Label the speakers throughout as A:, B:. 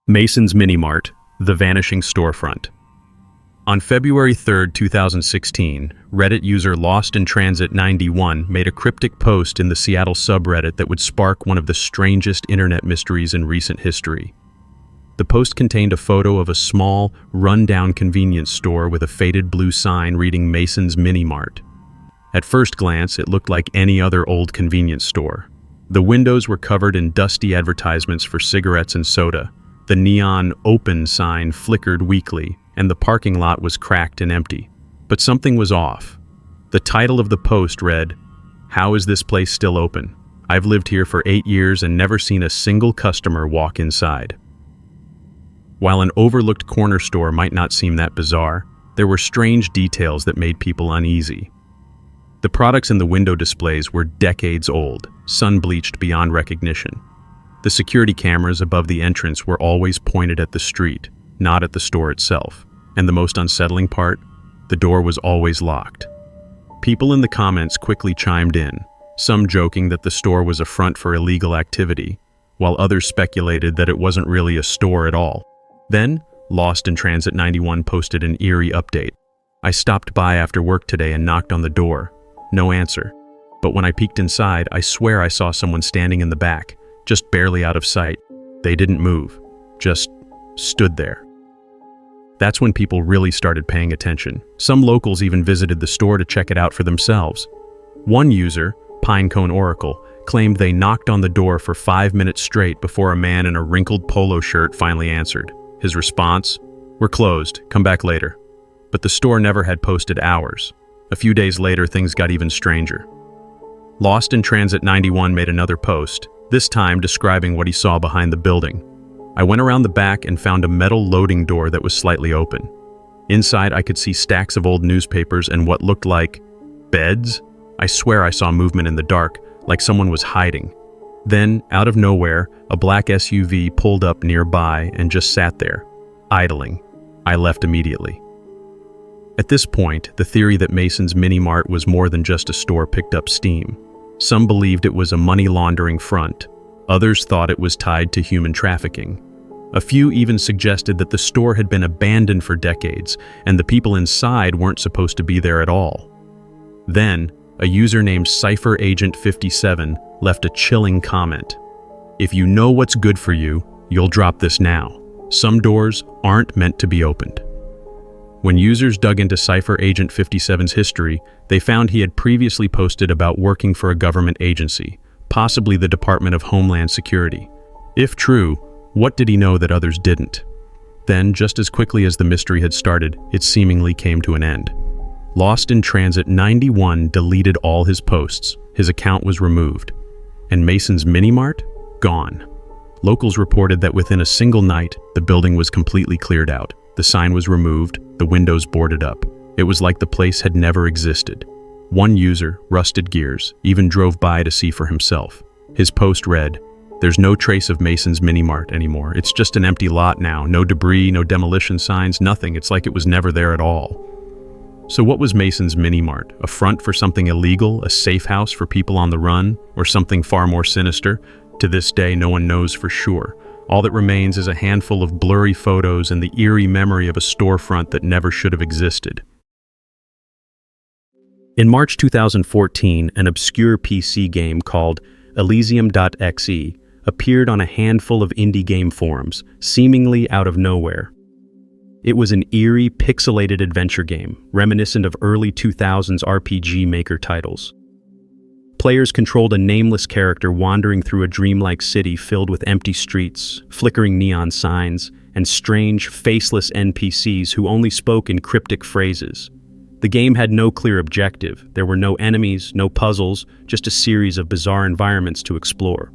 A: Mason's Mini-Mart, The Vanishing Storefront. On February 3, 2016, Reddit user LostInTransit91 made a cryptic post in the Seattle subreddit that would spark one of the strangest internet mysteries in recent history. The post contained a photo of a small, run-down convenience store with a faded blue sign reading Mason's Mini-Mart. At first glance, it looked like any other old convenience store. The windows were covered in dusty advertisements for cigarettes and soda. The neon "Open" sign flickered weakly, and the parking lot was cracked and empty. But something was off. The title of the post read, "How is this place still open? I've lived here for 8 years and never seen a single customer walk inside." While an overlooked corner store might not seem that bizarre, there were strange details that made people uneasy. The products in the window displays were decades old, sun-bleached beyond recognition. The security cameras above the entrance were always pointed at the street, not at the store itself. And the most unsettling part? The door was always locked. People in the comments quickly chimed in, some joking that the store was a front for illegal activity, while others speculated that it wasn't really a store at all. Then, LostInTransit91 posted an eerie update. "I stopped by after work today and knocked on the door. No answer. But when I peeked inside, I swear I saw someone standing in the back, just barely out of sight. They didn't move, just stood there." That's when people really started paying attention. Some locals even visited the store to check it out for themselves. One user, Pinecone Oracle, claimed they knocked on the door for 5 minutes straight before a man in a wrinkled polo shirt finally answered. His response? "We're closed, come back later." But the store never had posted hours. A few days later, things got even stranger. LostInTransit91 made another post, this time describing what he saw behind the building. "I went around the back and found a metal loading door that was slightly open. Inside, I could see stacks of old newspapers and what looked like beds. I swear I saw movement in the dark, like someone was hiding. Then, out of nowhere, a black SUV pulled up nearby and just sat there, idling. I left immediately." At this point, the theory that Mason's Mini-Mart was more than just a store picked up steam. Some believed it was a money laundering front. Others thought it was tied to human trafficking. A few even suggested that the store had been abandoned for decades and the people inside weren't supposed to be there at all. Then, a user named Cypher Agent 57 left a chilling comment. "If you know what's good for you, you'll drop this now. Some doors aren't meant to be opened." When users dug into Cypher Agent 57's history, they found he had previously posted about working for a government agency, possibly the Department of Homeland Security. If true, what did he know that others didn't? Then, just as quickly as the mystery had started, it seemingly came to an end. LostInTransit91 deleted all his posts, his account was removed. And Mason's Mini-Mart? Gone. Locals reported that within a single night, the building was completely cleared out. The sign was removed, the windows boarded up. It was like the place had never existed. One user, Rusted Gears, even drove by to see for himself. His post read, "There's no trace of Mason's Mini-Mart anymore. It's just an empty lot now. No debris, no demolition signs, nothing. It's like it was never there at all." So what was Mason's Mini-Mart? A front for something illegal, a safe house for people on the run, or something far more sinister? To this day, no one knows for sure. All that remains is a handful of blurry photos and the eerie memory of a storefront that never should have existed. In March 2014, an obscure PC game called Elysium.exe appeared on a handful of indie game forums, seemingly out of nowhere. It was an eerie, pixelated adventure game, reminiscent of early 2000s RPG Maker titles. Players controlled a nameless character wandering through a dreamlike city filled with empty streets, flickering neon signs, and strange, faceless NPCs who only spoke in cryptic phrases. The game had no clear objective. There were no enemies, no puzzles, just a series of bizarre environments to explore.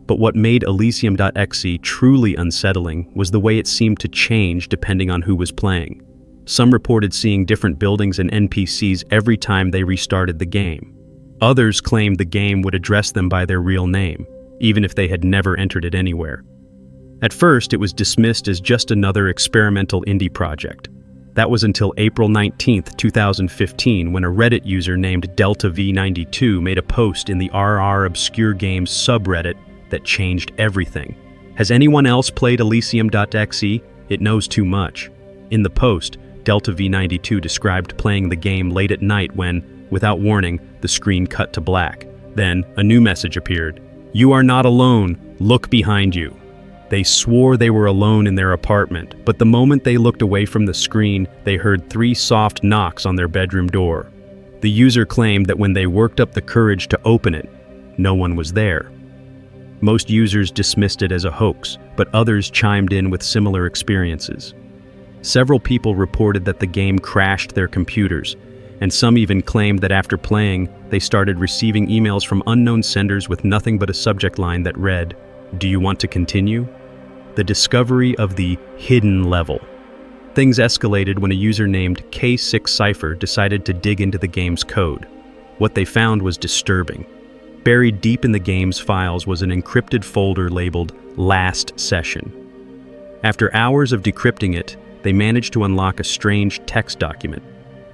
A: But what made Elysium.exe truly unsettling was the way it seemed to change depending on who was playing. Some reported seeing different buildings and NPCs every time they restarted the game. Others claimed the game would address them by their real name, even if they had never entered it anywhere. At first, it was dismissed as just another experimental indie project. That was until April 19, 2015, when a Reddit user named DeltaV92 made a post in the RR Obscure Games subreddit that changed everything. Has anyone else played Elysium.exe? It knows too much. In the post, Delta V92 described playing the game late at night when, without warning, the screen cut to black. Then, a new message appeared. You are not alone. Look behind you. They swore they were alone in their apartment, but the moment they looked away from the screen, they heard 3 soft knocks on their bedroom door. The user claimed that when they worked up the courage to open it, no one was there. Most users dismissed it as a hoax, but others chimed in with similar experiences. Several people reported that the game crashed their computers, and some even claimed that after playing, they started receiving emails from unknown senders with nothing but a subject line that read, "Do you want to continue?" The discovery of the hidden level. Things escalated when a user named K6 Cypher decided to dig into the game's code. What they found was disturbing. Buried deep in the game's files was an encrypted folder labeled Last Session. After hours of decrypting it, they managed to unlock a strange text document.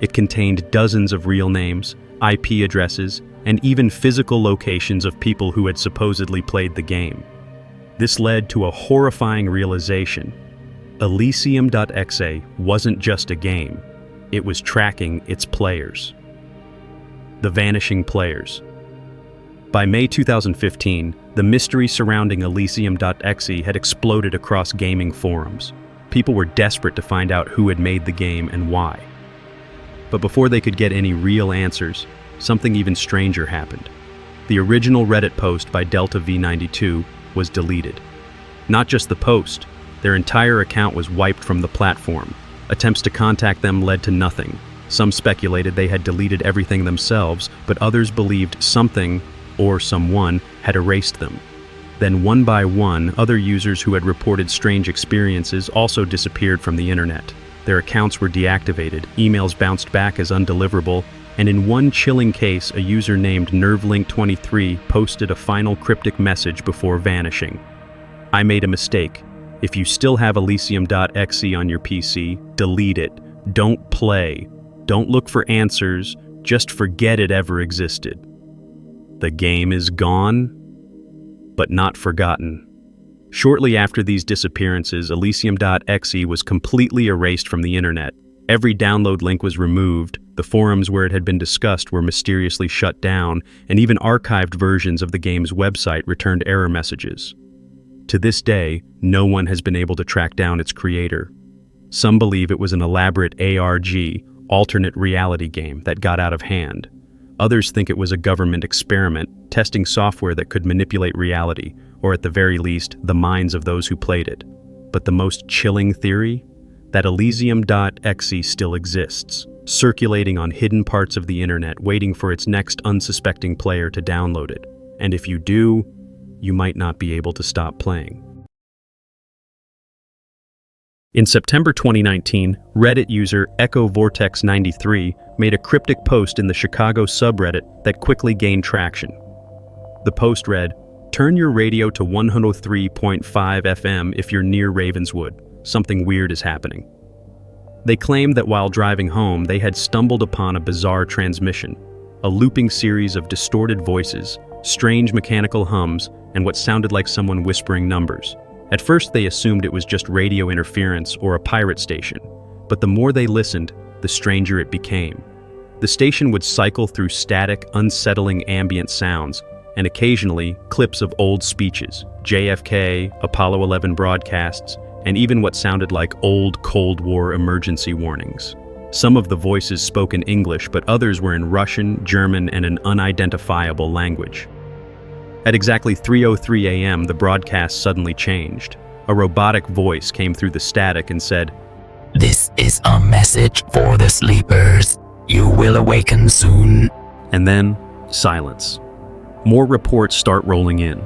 A: It contained dozens of real names, IP addresses, and even physical locations of people who had supposedly played the game. This led to a horrifying realization. Elysium.exe wasn't just a game, it was tracking its players. The vanishing players. By May 2015, the mystery surrounding Elysium.exe had exploded across gaming forums. People were desperate to find out who had made the game and why. But before they could get any real answers, something even stranger happened. The original Reddit post by Delta V92 was deleted. Not just the post, their entire account was wiped from the platform. Attempts to contact them led to nothing. Some speculated they had deleted everything themselves, but others believed something or someone had erased them. Then one by one, other users who had reported strange experiences also disappeared from the internet. Their accounts were deactivated, emails bounced back as undeliverable, and in one chilling case, a user named NerveLink23 posted a final cryptic message before vanishing. I made a mistake. If you still have Elysium.exe on your PC, delete it. Don't play. Don't look for answers. Just forget it ever existed. The game is gone, but not forgotten. Shortly after these disappearances, Elysium.exe was completely erased from the internet. Every download link was removed, the forums where it had been discussed were mysteriously shut down, and even archived versions of the game's website returned error messages. To this day, no one has been able to track down its creator. Some believe it was an elaborate ARG, alternate reality game, that got out of hand. Others think it was a government experiment, testing software that could manipulate reality, or at the very least, the minds of those who played it. But the most chilling theory? That Elysium.exe still exists, circulating on hidden parts of the internet, waiting for its next unsuspecting player to download it. And if you do, you might not be able to stop playing. In September 2019, Reddit user EchoVortex93 made a cryptic post in the Chicago subreddit that quickly gained traction. The post read, "Turn your radio to 103.5 FM if you're near Ravenswood. Something weird is happening." They claimed that while driving home, they had stumbled upon a bizarre transmission, a looping series of distorted voices, strange mechanical hums, and what sounded like someone whispering numbers. At first, they assumed it was just radio interference or a pirate station, but the more they listened, the stranger it became. The station would cycle through static, unsettling ambient sounds, and occasionally clips of old speeches, JFK, Apollo 11 broadcasts, and even what sounded like old Cold War emergency warnings. Some of the voices spoke in English, but others were in Russian, German, and an unidentifiable language. At exactly 3:03 a.m., the broadcast suddenly changed. A robotic voice came through the static and said,
B: "This is a message for the sleepers. You will awaken soon."
A: And then, silence. More reports start rolling in.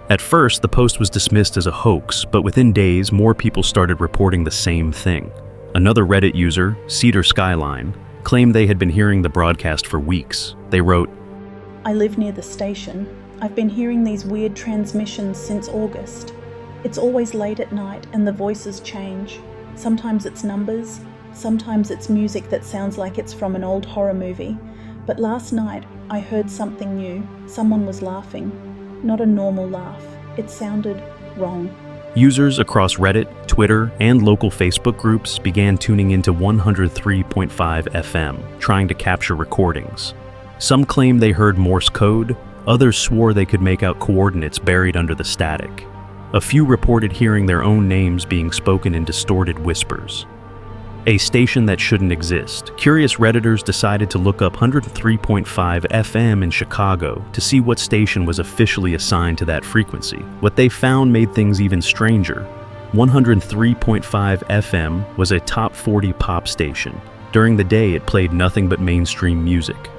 A: At first, the post was dismissed as a hoax, but within days, more people started reporting the same thing. Another Reddit user, Cedar Skyline, claimed they had been hearing the broadcast for weeks. They wrote,
C: "I live near the station. I've been hearing these weird transmissions since August. It's always late at night and the voices change. Sometimes it's numbers, sometimes it's music that sounds like it's from an old horror movie. But last night I heard something new. Someone was laughing. Not a normal laugh. It sounded wrong."
A: Users across Reddit, Twitter, and local Facebook groups began tuning into 103.5 FM, trying to capture recordings. Some claimed they heard Morse code, others swore they could make out coordinates buried under the static. A few reported hearing their own names being spoken in distorted whispers. A station that shouldn't exist. Curious Redditors decided to look up 103.5 FM in Chicago to see what station was officially assigned to that frequency. What they found made things even stranger. 103.5 FM was a top 40 pop station. During the day, it played nothing but mainstream music.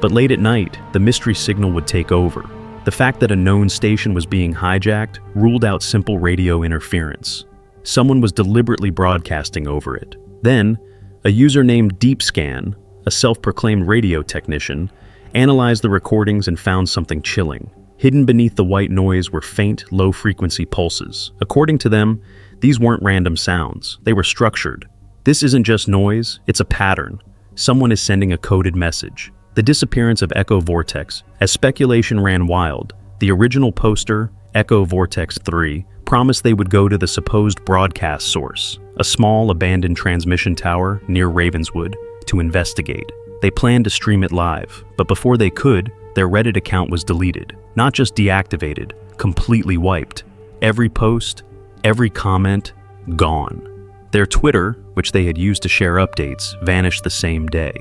A: But late at night, the mystery signal would take over. The fact that a known station was being hijacked ruled out simple radio interference. Someone was deliberately broadcasting over it. Then, a user named DeepScan, a self-proclaimed radio technician, analyzed the recordings and found something chilling. Hidden beneath the white noise were faint, low-frequency pulses. According to them, these weren't random sounds. They were structured. This isn't just noise, it's a pattern. Someone is sending a coded message. The disappearance of Echo Vortex. As speculation ran wild, the original poster, Echo Vortex 3, promised they would go to the supposed broadcast source, a small abandoned transmission tower near Ravenswood, to investigate. They planned to stream it live, but before they could, their Reddit account was deleted. Not just deactivated, completely wiped. Every post, every comment, gone. Their Twitter, which they had used to share updates, vanished the same day.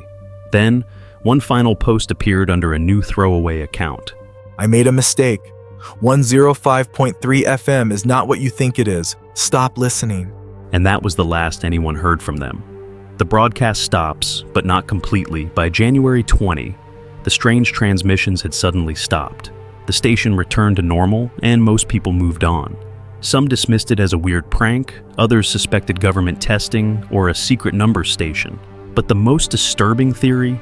A: Then, one final post appeared under a new throwaway account.
D: I made a mistake. 105.3 FM is not what you think it is. Stop listening.
A: And that was the last anyone heard from them. The broadcast stops, but not completely. By January 20, the strange transmissions had suddenly stopped. The station returned to normal, and most people moved on. Some dismissed it as a weird prank, others suspected government testing or a secret number station. But the most disturbing theory?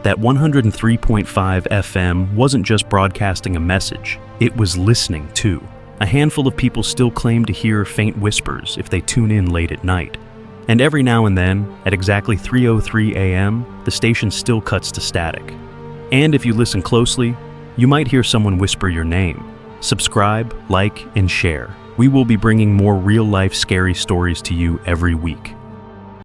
A: That 103.5 FM wasn't just broadcasting a message, it was listening too. A handful of people still claim to hear faint whispers if they tune in late at night. And every now and then, at exactly 3:03 a.m., the station still cuts to static. And if you listen closely, you might hear someone whisper your name. Subscribe, like, and share. We will be bringing more real-life scary stories to you every week.